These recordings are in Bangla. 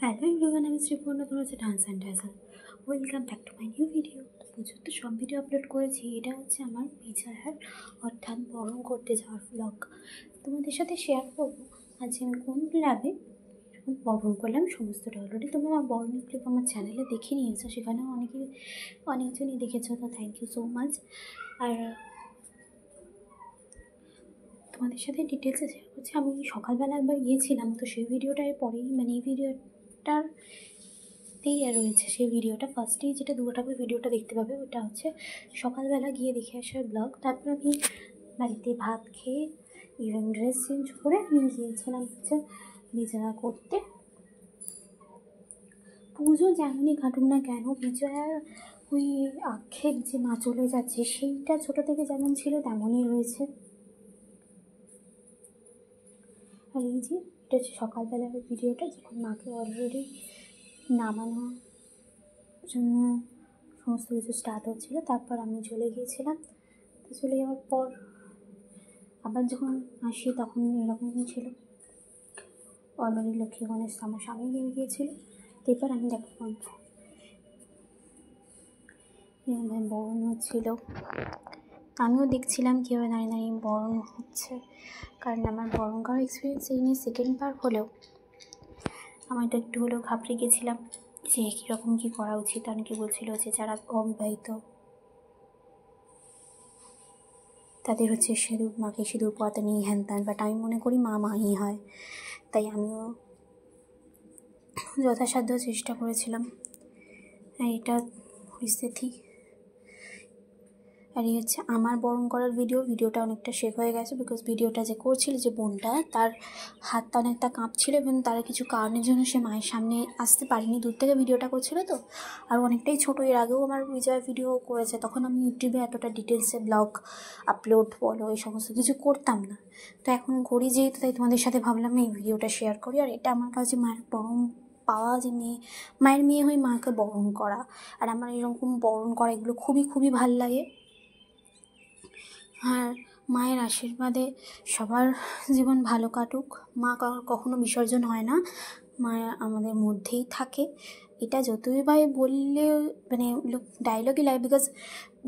হ্যালো এভরিওয়ান, আমি শ্রীপূর্ণ, তোমরা হচ্ছে dance and dazzle. Welcome back to my new video. প্রচুর তো সব ভিডিও আপলোড করেছি, এটা হচ্ছে আমার বিজয়ার অর্থাৎ বরণ করতে যাওয়ার ব্লগ। তোমাদের সাথে শেয়ার করবো আজ আমি কোন ক্লাবে বরণ করলাম। সমস্তটা অলরেডি তোমরা আমার বরণের ক্লিপ আমার চ্যানেলে দেখে নিয়েছো, সেখানেও অনেকজনই দেখেছো, তো থ্যাংক ইউ সো মাচ। আর তোমাদের সাথে ডিটেলসে শেয়ার করছি। আমি সকালবেলা একবার গিয়েছিলাম, তো সেই ভিডিওটার পরেই এই ভিডিওটার রয়েছে সেই ভিডিওটা। ফার্স্টেই যেটা 2 টাকার ভিডিওটা দেখতে পাবে, ওটা হচ্ছে সকালবেলা গিয়ে দেখে আসার ব্লগ। তারপর আমি বাড়িতে ভাত খেয়ে ইভেন ড্রেস চেঞ্জ করে আমি গিয়েছিলাম হচ্ছে বিজয়া করতে। পুজো যেমনই কাটুক না কেন, বিজয়ার ওই আক্ষেপ যে মা চলে যাচ্ছে সেইটা ছোটো থেকে যেমন ছিল তেমনই রয়েছে। আর এই যে এটা হচ্ছে সকালবেলার ভিডিওটা, যখন মাকে অলরেডি নামানোর জন্য সমস্ত কিছু স্টার্ট হচ্ছিল। তারপর আমি চলে গিয়েছিলাম। তো চলে যাওয়ার পর আবার যখন আসি তখন এরকমই ছিল, অলরেডি লক্ষ্মী গণেশ আমার সামনে নেমে গিয়েছিলো। এরপর আমি দেখলাম এরকম বরণ হচ্ছিল, আমিও দেখছিলাম কীভাবে দাঁড়িয়ে দাঁড়িয়ে বরণ হচ্ছে। কারণ আমার বরণ করার এক্সপিরিয়েন্স এই নিয়ে সেকেন্ড বার হলেও আমার তো একটু হলেও ঘাবড়ে গেছিলাম যে কীরকম কী করা উচিত। অনেকে বলছিল যে যারা অবিবাহিত তাদের হচ্ছে সিঁদুর, মাকে সিঁদুর পরাতে নেই, হ্যান ত্যান, বাট আমি মনে করি মা মাই হয়। তাই আমিও যথাসাধ্য চেষ্টা করেছিলাম। আর এটা পরিস্থিতি। আর এই হচ্ছে আমার বরণ করার ভিডিওটা অনেকটা শেক হয়ে গেছে, বিকজ ভিডিওটা যে করছিল যে বোনটা, তার হাতটা অনেকটা কাঁপছিল এবং তার কিছু কারণের জন্য সে মায়ের সামনে আসতে পারেনি, দূর থেকে ভিডিওটা করছিল। তো আর অনেকটাই ছোটো, এর আগেও আমার বিজয় ভিডিও করেছে, তখন আমি ইউটিউবে এতটা ডিটেলসে ব্লগ আপলোড বলো এই সমস্ত কিছু করতাম না। তো এখন করি যেহেতু, তাই তোমাদের সাথে ভাবলাম এই ভিডিওটা শেয়ার করি। আর এটা আমার কাছে মায়ের বরণ পাওয়া, যে মায়ের মেয়ে হয়ে মাকে বরণ করা, আর আমার এরকম বরণ করা এগুলো খুবই খুবই ভাল লাগে। আর মায়ের আশীর্বাদে সবার জীবন ভালো কাটুক। মা কখনো বিসর্জন হয় না, মা আমাদের মধ্যেই থাকে। এটা যতই ভাই বললে ডায়লগই লাগে, বিকজ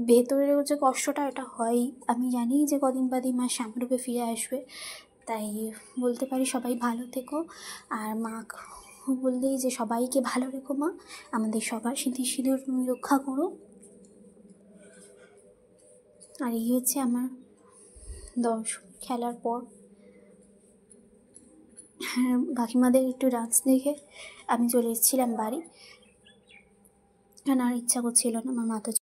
ভেতরের যে কষ্টটা এটা হয়ই। আমি জানি যে কদিন বাদেই মা শ্যামরূপে ফিরে আসবে, তাই বলতে পারি সবাই ভালো থেকো। আর মা বললেই যে সবাইকে ভালো রেখো মা, আমাদের সবার সিঁদুর তুমি রক্ষা করো। আর এই হচ্ছে আমার দর্শক খেলার পর কাকিমাদের একটু ডান্স দেখে আমি চলে এসেছিলাম বাড়ি, কারণ আর ইচ্ছা করছিল না, আমার মাথা